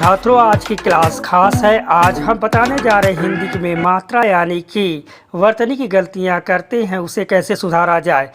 छात्रों, आज की क्लास खास है। आज हम बताने जा रहे हैं हिंदी में मात्रा यानी कि वर्तनी की गलतियां करते हैं उसे कैसे सुधारा जाए।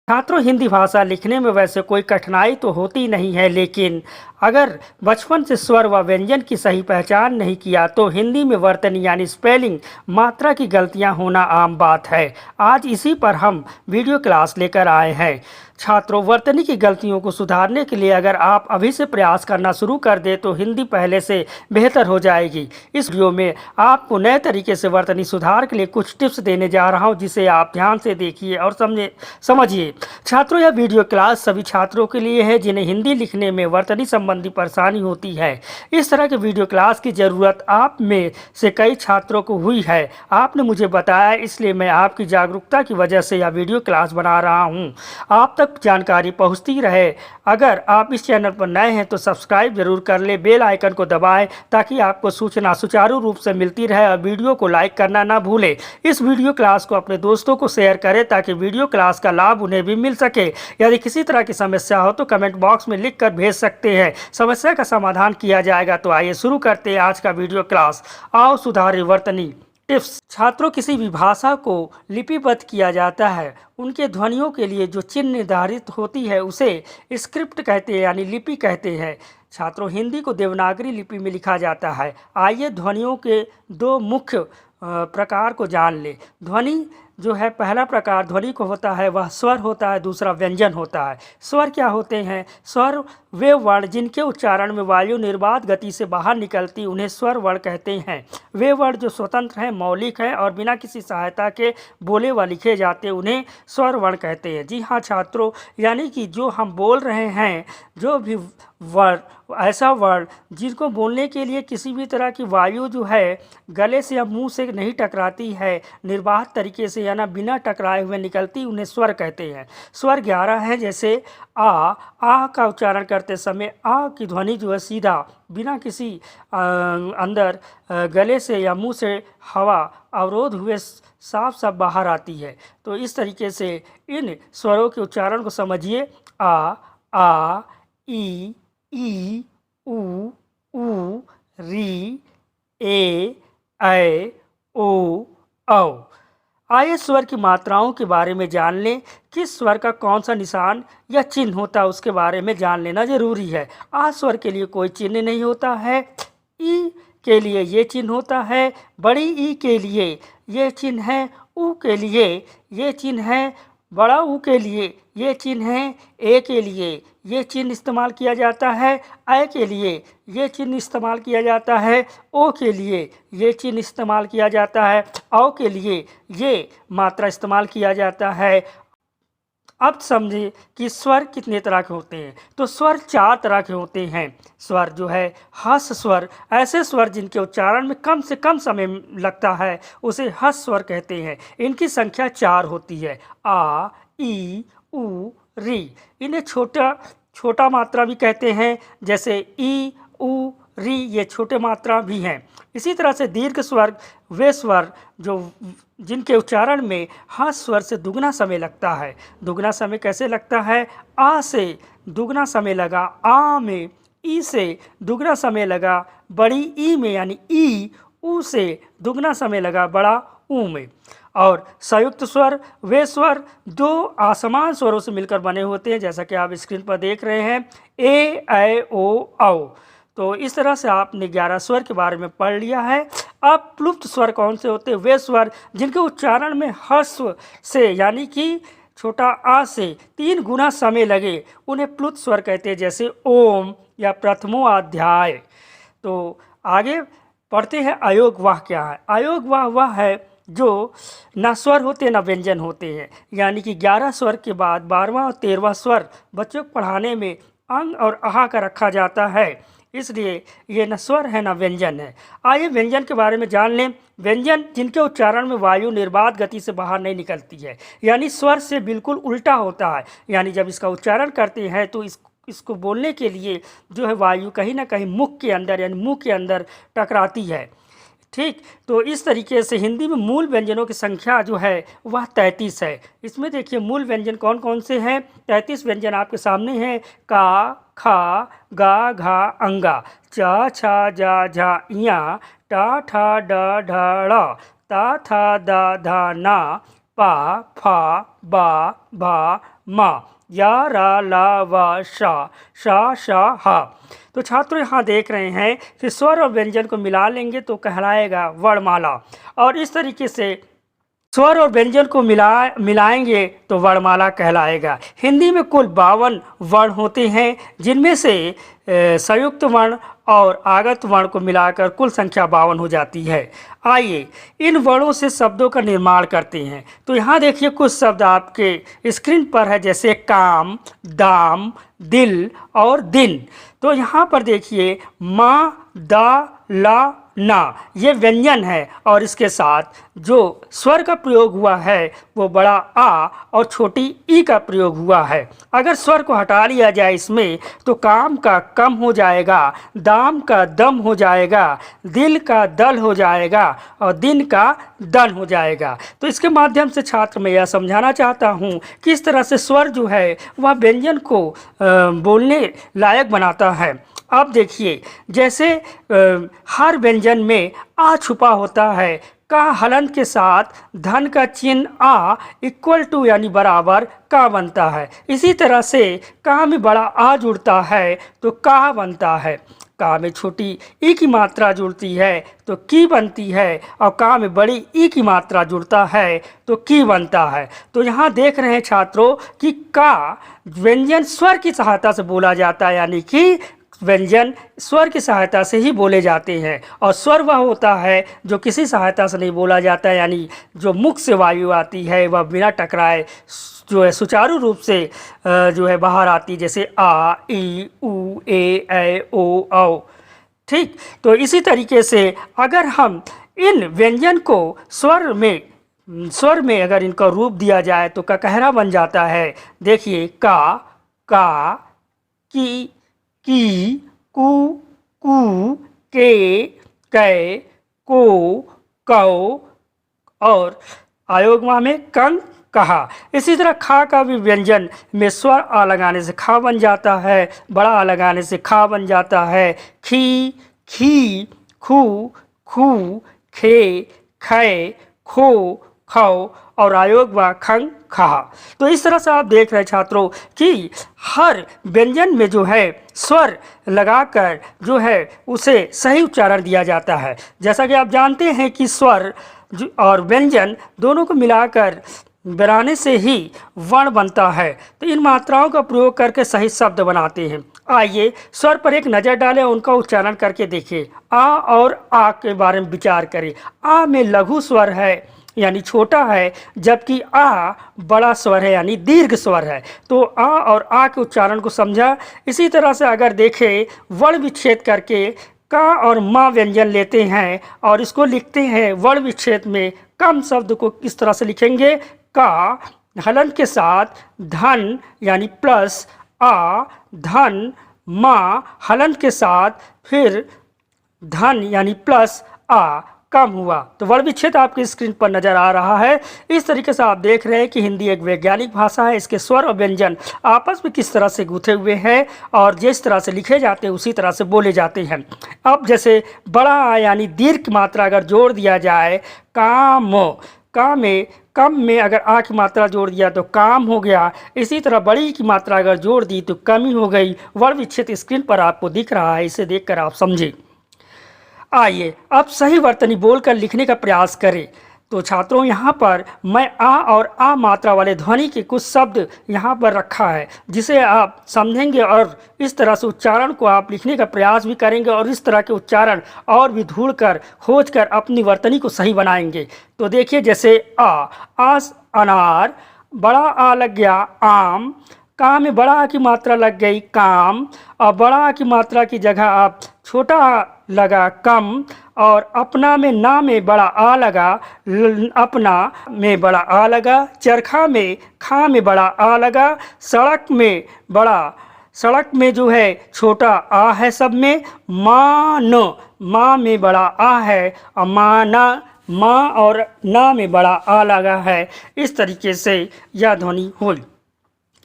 छात्रों, हिंदी भाषा लिखने में वैसे कोई कठिनाई तो होती नहीं है, लेकिन अगर बचपन से स्वर व व्यंजन की सही पहचान नहीं किया तो हिंदी में वर्तनी यानी स्पेलिंग मात्रा की गलतियां होना आम बात है। आज इसी पर हम वीडियो क्लास लेकर आए हैं। छात्रों, वर्तनी की गलतियों को सुधारने के लिए अगर आप अभी से प्रयास करना शुरू कर दें तो हिंदी पहले से बेहतर हो जाएगी। इस वीडियो में आपको नए तरीके से वर्तनी सुधार के लिए कुछ टिप्स देने जा रहा हूं, जिसे आप ध्यान से देखिए और समझिए। छात्रों, यह वीडियो क्लास सभी छात्रों के लिए है जिन्हें हिंदी लिखने में वर्तनी संबंधी परेशानी होती है। इस तरह के वीडियो क्लास की ज़रूरत आप में से कई छात्रों को हुई है। आपने मुझे बताया, इसलिए मैं आपकी जागरूकता की वजह से यह वीडियो क्लास बना रहा हूं। आप तक जानकारी पहुंचती रहे। अगर आप इस चैनल पर नए हैं तो सब्सक्राइब जरूर कर ले, बेल आइकन को दबाएं ताकि आपको सूचना सुचारू रूप से मिलती रहे, और वीडियो को लाइक करना ना भूलें। इस वीडियो क्लास को अपने दोस्तों को शेयर करें ताकि वीडियो क्लास का लाभ उन्हें भी मिल सके। यदि किसी तरह की समस्या हो तो कमेंट बॉक्स में लिख कर भेज सकते हैं, समस्या का समाधान किया जाएगा। तो आइए शुरू करते हैं आज का वीडियो क्लास। आओ सुधारे वर्तनी टिप्स। छात्रों, किसी भी भाषा को लिपिबद्ध किया जाता है। उनके ध्वनियों के लिए जो चिन्ह निर्धारित होती है उसे स्क्रिप्ट कहते हैं यानी लिपि कहते हैं। छात्रों, हिंदी को देवनागरी लिपि में लिखा जाता है। आइए ध्वनियों के दो मुख्य प्रकार को जान ले। ध्वनि जो है, पहला प्रकार ध्वनि को होता है वह स्वर होता है, दूसरा व्यंजन होता है। स्वर क्या होते हैं? स्वर वे वर्ण जिनके उच्चारण में वायु निर्बाध गति से बाहर निकलती, उन्हें स्वर वर्ण कहते हैं। वे वर्ण जो स्वतंत्र हैं, मौलिक हैं और बिना किसी सहायता के बोले व लिखे जाते, उन्हें स्वर वर्ण कहते हैं। जी हाँ छात्रों, यानी कि जो हम बोल रहे हैं, जो भी वर्ण, ऐसा वर्ण जिसको बोलने के लिए किसी भी तरह की वायु जो है गले से या मुंह से नहीं टकराती है, निर्बाध तरीके से यानी बिना टकराए हुए निकलती, उन्हें स्वर कहते हैं। स्वर 11 है, जैसे आ का उच्चारण करते समय आ की ध्वनि जो है सीधा बिना किसी अंदर गले से या मुंह से हवा अवरोध हुए साफ साफ बाहर आती है। तो इस तरीके से इन स्वरों के उच्चारण को समझिए। आ, ई, उ, री, ऐ, ओ, औ। आइए स्वर की मात्राओं के बारे में जान लें। किस स्वर का कौन सा निशान या चिन्ह होता है उसके बारे में जान लेना जरूरी है। आ स्वर के लिए कोई चिन्ह नहीं होता है। ई के लिए ये चिन्ह होता है। बड़ी ई के लिए ये चिन्ह है। ऊ के लिए ये चिन्ह है। बड़ा ऊ के लिए ये चिन्ह है। ए के लिए ये चिन्ह इस्तेमाल किया जाता है। ऐ के लिए ये चिन्ह इस्तेमाल किया जाता है। ओ के लिए ये चिन्ह इस्तेमाल किया जाता है। औ के लिए ये मात्रा इस्तेमाल किया जाता है। अब समझिए कि स्वर कितने तरह के होते हैं। तो स्वर 4 तरह के होते हैं। स्वर जो है हस स्वर, ऐसे स्वर जिनके उच्चारण में कम से कम समय लगता है उसे हस स्वर कहते हैं। इनकी संख्या 4 होती है। आ, ई, उ, री। इन्हें छोटा मात्रा भी कहते हैं, जैसे ई, उ, री, ये छोटे मात्रा भी हैं। इसी तरह से दीर्घ स्वर वे स्वर जो जिनके उच्चारण में हस स्वर से दुगना समय लगता है। दुगना समय कैसे लगता है? आ से दुगना समय लगा आ में, ई से दुगना समय लगा बड़ी ई में यानी ई, ऊ से दुगना समय लगा बड़ा ऊ में। और संयुक्त स्वर वे स्वर 2 असमान स्वरों से मिलकर बने होते हैं, जैसा कि आप स्क्रीन पर देख रहे हैं, ए, ऐ, ओ, औ। तो इस तरह से आपने 11 स्वर के बारे में पढ़ लिया है। अब प्लुप्त स्वर कौन से होते हैं? वे स्वर जिनके उच्चारण में ह्रस्व से यानी कि छोटा आ से 3 गुना समय लगे, उन्हें प्लुप्त स्वर कहते हैं, जैसे ओम या प्रथमो अध्याय। तो आगे पढ़ते हैं अयोग वाह क्या है। अयोग वाह वह है जो न स्वर होते न व्यंजन होते हैं, यानी कि 11 स्वर के बाद 12वां और 13वां स्वर बच्चों को पढ़ाने में अंग और आहा का रखा जाता है, इसलिए ये न स्वर है न व्यंजन है। आइए व्यंजन के बारे में जान लें। व्यंजन जिनके उच्चारण में वायु निर्बाध गति से बाहर नहीं निकलती है, यानी स्वर से बिल्कुल उल्टा होता है। यानी जब इसका उच्चारण करते हैं तो इसको बोलने के लिए जो है वायु कहीं ना कहीं मुख के अंदर यानी मुंह के अंदर टकराती है। ठीक। तो इस तरीके से हिंदी में मूल व्यंजनों की संख्या जो है वह 33 है। इसमें देखिए मूल व्यंजन कौन कौन से हैं। 33 व्यंजन आपके सामने हैं। का, खा, गा, घा, अंगा, चा, छा, जा, झा, इया, टा, ठा, डा, ढा, ड़ा, ता, था, दा, धा, ना, पा, फा, बा, भा, मा, या, रा, ला, वा, शा, शा, हा। तो छात्रों यहाँ देख रहे हैं कि स्वर और व्यंजन को मिला लेंगे तो कहलाएगा वर्णमाला, और इस तरीके से स्वर और व्यंजन को मिलाएंगे तो वर्णमाला कहलाएगा। हिंदी में कुल 52 वर्ण होते हैं, जिनमें से संयुक्त वर्ण और आगत वर्ण को मिलाकर कुल संख्या 52 हो जाती है। आइए इन वर्णों से शब्दों का निर्माण करते हैं। तो यहाँ देखिए कुछ शब्द आपके स्क्रीन पर है, जैसे काम, दाम, दिल और दिन। तो यहाँ पर देखिए माँ, दा, ला, ना, ये व्यंजन है, और इसके साथ जो स्वर का प्रयोग हुआ है वो बड़ा आ और छोटी ई का प्रयोग हुआ है। अगर स्वर को हटा लिया जाए इसमें तो काम का कम हो जाएगा, दाम का दम हो जाएगा, दिल का दल हो जाएगा और दिन का दल हो जाएगा। तो इसके माध्यम से छात्र मैं यह समझाना चाहता हूँ कि इस तरह से स्वर जो है वह व्यंजन को बोलने लायक बनाता है। अब देखिए जैसे हर व्यंजन में आ छुपा होता है। का हलन के साथ धन का चिन्ह आ इक्वल टू यानी बराबर का बनता है। इसी तरह से का में बड़ा आ जुड़ता है तो का बनता है। का में छोटी ई की मात्रा जुड़ती है तो की बनती है, और का में बड़ी ई की मात्रा जुड़ता है तो की बनता है। तो यहाँ देख रहे हैं छात्रों कि का व्यंजन स्वर की सहायता से बोला जाता है, यानी कि व्यंजन स्वर की सहायता से ही बोले जाते हैं, और स्वर वह होता है जो किसी सहायता से नहीं बोला जाता है, यानी जो मुख से वायु आती है वह बिना टकराए जो है सुचारू रूप से जो है बाहर आती, जैसे आ, ई, उ, ए, ओ, औ। ठीक। तो इसी तरीके से अगर हम इन व्यंजन को स्वर में अगर इनका रूप दिया जाए तो ककहरा बन जाता है। देखिए का, की, कू, के, कै, को, कौ, और आयोगमा में कंग, कहा। इसी तरह खा का भी व्यंजन में स्वर आ लगाने से खा बन जाता है, बड़ा आ लगाने से खा बन जाता है। खी, खी, खू, खू, खे, खे, खो, खौ, और आयोग व खंग, खा। तो इस तरह से आप देख रहे हैं छात्रों कि हर व्यंजन में जो है स्वर लगाकर जो है उसे सही उच्चारण दिया जाता है। जैसा कि आप जानते हैं कि स्वर और व्यंजन दोनों को मिलाकर बनाने से ही वर्ण बनता है। तो इन मात्राओं का प्रयोग करके सही शब्द बनाते हैं। आइए स्वर पर एक नज़र डालें और उनका उच्चारण करके देखिए। आ और आ के बारे में विचार करें। आ में लघु स्वर है यानी छोटा है, जबकि आ बड़ा स्वर है यानी दीर्घ स्वर है। तो आ और आ के उच्चारण को समझा। इसी तरह से अगर देखें वर्ण विच्छेद करके का और माँ व्यंजन लेते हैं और इसको लिखते हैं वर्ण विच्छेद में, कम शब्द को इस तरह से लिखेंगे। का हलन के साथ धन यानी प्लस आ, धन, माँ हलन के साथ फिर धन यानी प्लस आ, कम हुआ। तो वर्ण विच्छेद आपकी स्क्रीन पर नजर आ रहा है। इस तरीके से आप देख रहे हैं कि हिंदी एक वैज्ञानिक भाषा है। इसके स्वर और व्यंजन आपस में किस तरह से गुथे हुए हैं और जिस तरह से लिखे जाते हैं उसी तरह से बोले जाते हैं। अब जैसे बड़ा यानी दीर्घ मात्रा अगर जोड़ दिया जाए, काम, कम में अगर आ की मात्रा जोड़ दिया तो काम हो गया। इसी तरह बड़ी की मात्रा अगर जोड़ दी तो कमी हो गई। वर्ण विच्छेद स्क्रीन पर आपको दिख रहा है, इसे देखकर आप समझें। आइए अब सही वर्तनी बोलकर लिखने का प्रयास करें। तो छात्रों यहाँ पर मैं आ और आ मात्रा वाले ध्वनि के कुछ शब्द यहाँ पर रखा है, जिसे आप समझेंगे और इस तरह से उच्चारण को आप लिखने का प्रयास भी करेंगे और इस तरह के उच्चारण और भी ढूंढकर खोजकर अपनी वर्तनी को सही बनाएंगे। तो देखिए जैसे आस अनार, बड़ा आ लग गया आम, का में बड़ा आ की मात्रा लग गई काम, और बड़ा आ की मात्रा की जगह आप छोटा आ लगा कम, और अपना में ना में बड़ा आ लगा अपना में बड़ा आ लगा, चरखा में खा में बड़ा आ लगा, सड़क में बड़ा सड़क में जो है छोटा आ है सब में, माँ में बड़ा आ है, और माँ और ना में बड़ा आ लगा है। इस तरीके से यह ध्वनि हुई।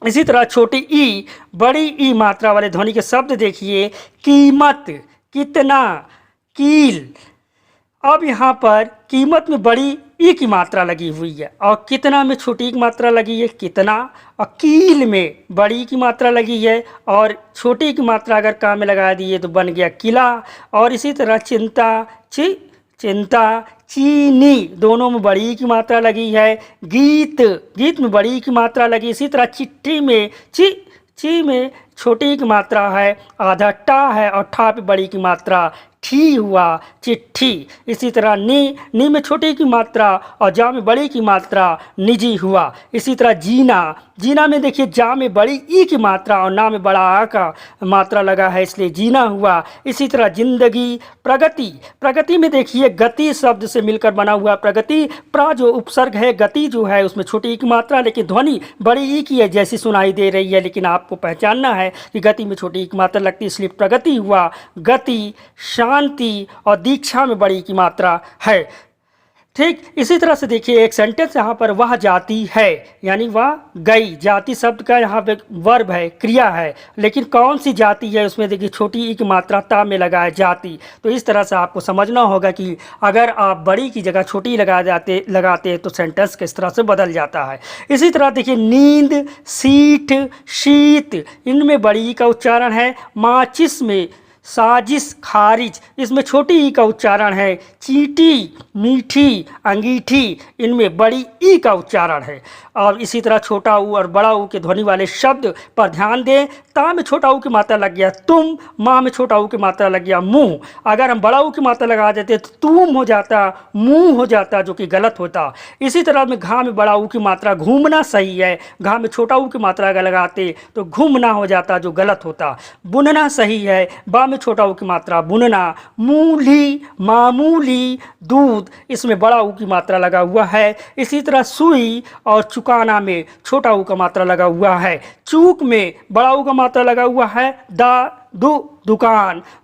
इसी तरह छोटी ई बड़ी ई मात्रा वाले ध्वनि के शब्द देखिए, कीमत, कितना, कील। अब यहाँ पर कीमत में बड़ी ई की मात्रा लगी हुई है और कितना में छोटी की मात्रा लगी है, कितना। और कील में बड़ी की मात्रा लगी है और छोटी की मात्रा अगर का में लगा दिए तो बन गया किला। और इसी तरह चिंता, चीनी, दोनों में बड़ी की मात्रा लगी है। गीत में बड़ी की मात्रा लगी। इसी तरह चिट्ठी में ची में छोटी की मात्रा है, आधा टा है और ठा पे बड़ी की मात्रा, ठी हुआ चिट्ठी। इसी तरह नी में छोटी की मात्रा और जा में बड़ी की मात्रा, निजी हुआ। इसी तरह जीना में देखिए जा में बड़ी ई की मात्रा और ना में बड़ा आ का मात्रा लगा है, इसलिए जीना हुआ। इसी तरह जिंदगी, प्रगति में देखिए गति शब्द से मिलकर बना हुआ प्रगति। जो उपसर्ग है, गति जो है उसमें छोटी ई की मात्रा लेकिन ध्वनि बड़ी ई की है जैसी सुनाई दे रही है, लेकिन आपको पहचानना है कि गति में छोटी ई की मात्रा लगती है, इसलिए प्रगति हुआ। गति, शांति और दीक्षा में बड़ी की मात्रा है। ठीक इसी तरह से देखिए एक सेंटेंस यहाँ पर, वह जाती है, यानी वह गई। जाति शब्द का यहाँ पे वर्ब है, क्रिया है, लेकिन कौन सी जाति है उसमें देखिए छोटी ई की मात्रा ता में लगा है, जाति। तो इस तरह से आपको समझना होगा कि अगर आप बड़ी की जगह छोटी लगाते हैं तो सेंटेंस किस तरह से बदल जाता है। इसी तरह देखिए नींद, सीठ, शीत, इनमें बड़ी ई का उच्चारण है। माचिस में साजिश, खारिज, इसमें छोटी ई का उच्चारण है। चींटी, मीठी, अंगीठी, इनमें बड़ी ई का उच्चारण है। और इसी तरह छोटा ऊ और बड़ा ऊ के ध्वनि वाले शब्द पर ध्यान दें। ता में छोटा ऊ की मात्रा लग गया तुम, माँ में छोटा ऊ की मात्रा लग गया मुँह। अगर हम बड़ा ऊ की मात्रा लगा देते तो तुम हो जाता, मुँह हो जाता, जो कि गलत होता। इसी तरह में घा में बड़ा ऊ की मात्रा घूमना सही है, घा में छोटा ऊ की मात्रा अगर लगाते तो घूमना हो जाता, जो गलत होता। बुनना सही है, बा में छोटा ऊ की मात्रा बुनना। मूली, मामूली, दूध, इसमें बड़ा ऊ की मात्रा लगा हुआ है। इसी तरह सुई और चुकाना में छोटा ऊ का मात्रा लगा हुआ है। चूक में बड़ा ऊ का मात्रा लगा हुआ है।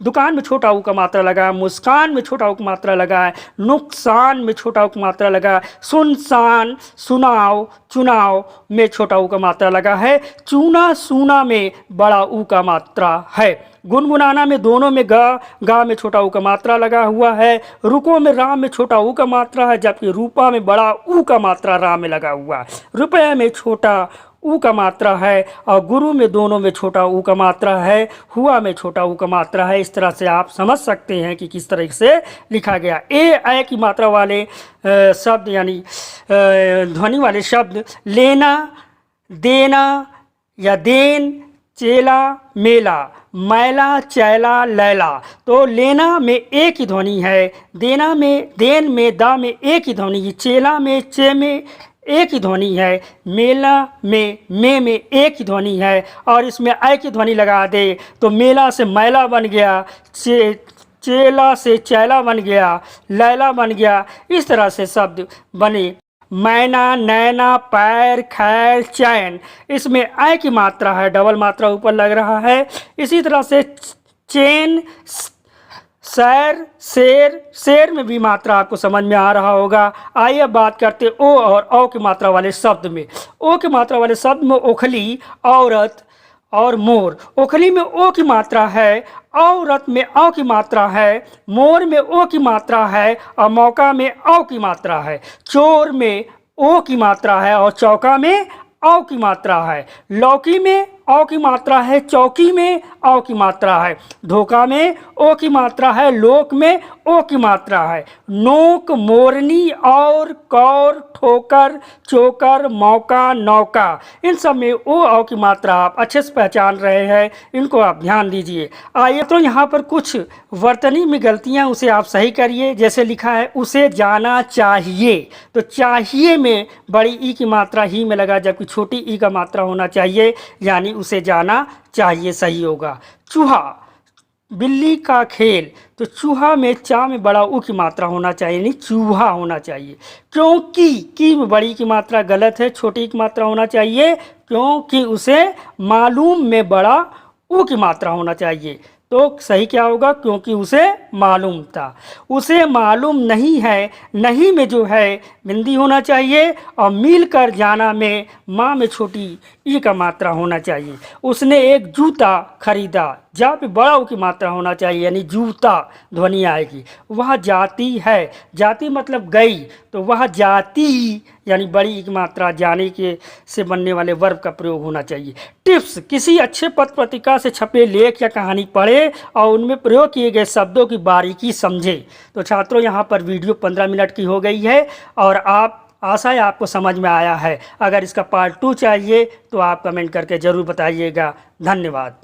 दुकान में छोटा ऊ का मात्रा लगा है। मुस्कान में छोटा ऊ का मात्रा लगा है। नुकसान में छोटा ऊ का मात्रा लगा है। सुनसान, सुनाव, चुनाव में छोटा ऊ का मात्रा लगा है। चूना, सूना में बड़ा ऊ का मात्रा है। गुनगुनाना में दोनों में गा में छोटा ऊ का मात्रा लगा हुआ है। रुको में रा में छोटा ऊ का मात्रा है, जबकि रूपा में बड़ा ऊ का मात्रा रा में लगा हुआ है। रुपया में छोटा ऊ का मात्रा है और गुरु में दोनों में छोटा ऊ का मात्रा है। हुआ में छोटा ऊ का मात्रा है। इस तरह से आप समझ सकते हैं कि किस तरह से लिखा गया। ए की मात्रा वाले शब्द यानी ध्वनि वाले शब्द लेना, देना या देन, चेला, मेला, मैला, चैला, लैला। तो लेना में ए की ध्वनि है, देना में, देन में, दा में ए की ध्वनि है, चेला में, चे में ए की ध्वनि है, मेला में, में ए की ध्वनि है। और इसमें ऐ की ध्वनि लगा दे तो मेला से मैला बन गया, चेला से चैला बन गया, लैला बन गया। इस तरह से शब्द बने। मैना, नैना, पैर, खैर, चैन, इसमें ऐ की मात्रा है, डबल मात्रा ऊपर लग रहा है। इसी तरह से चैन, सैर, शेर में भी मात्रा आपको समझ में आ रहा होगा। आइए अब बात करते ओ और औ की मात्रा वाले शब्द में। ओ की मात्रा वाले शब्द में ओखली, औरत और मोर। ओखली में ओ की मात्रा है, औरत में औ की मात्रा है, मोर में ओ की मात्रा है और मौका में औ की मात्रा है। चोर में ओ की मात्रा है और चौका में औ की मात्रा है। लौकी में औ की मात्रा है, चौकी में औ की मात्रा है। धोखा में ओ की मात्रा है, लोक में ओ की मात्रा है। नोक, मोरनी, और, कौर, ठोकर, चोकर, मौका, नौका, इन सब में ओ औ की मात्रा आप अच्छे से पहचान रहे हैं, इनको आप ध्यान दीजिए। आइए तो यहाँ पर कुछ वर्तनी में गलतियाँ उसे आप सही करिए। जैसे लिखा है उसे जाना चाहिए, तो चाहिए में बड़ी ई की मात्रा ही में लगा, जबकि छोटी ई का मात्रा होना चाहिए, यानी उसे जाना चाहिए सही होगा। चूहा, बिल्ली का खेल, तो चूहा में चा में बड़ा ऊ की मात्रा होना चाहिए, नहीं चूहा होना चाहिए। क्योंकि की में बड़ी की मात्रा गलत है, छोटी की मात्रा होना चाहिए। क्योंकि उसे मालूम में बड़ा ऊ की मात्रा होना चाहिए। तो सही क्या होगा, क्योंकि उसे मालूम था। उसे मालूम नहीं है, नहीं में जो है बिंदी होना चाहिए, और मिल कर जाना में माँ में छोटी ई का मात्रा होना चाहिए। उसने एक जूता खरीदा, जा पे बड़ा ऊ की मात्रा होना चाहिए, यानी जूता ध्वनि आएगी। वह जाती है, जाती मतलब गई, तो वह जाती यानी बड़ी की मात्रा जाने के से बनने वाले वर्ब का प्रयोग होना चाहिए। टिप्स: किसी अच्छे पत्र पत्रिका से छपे लेख या कहानी पढ़े और उनमें प्रयोग किए गए शब्दों की बारीकी समझे। तो छात्रों, यहाँ पर वीडियो 15 मिनट की हो गई है और आशा है आपको समझ में आया है। अगर इसका पार्ट 2 चाहिए तो आप कमेंट करके ज़रूर बताइएगा। धन्यवाद।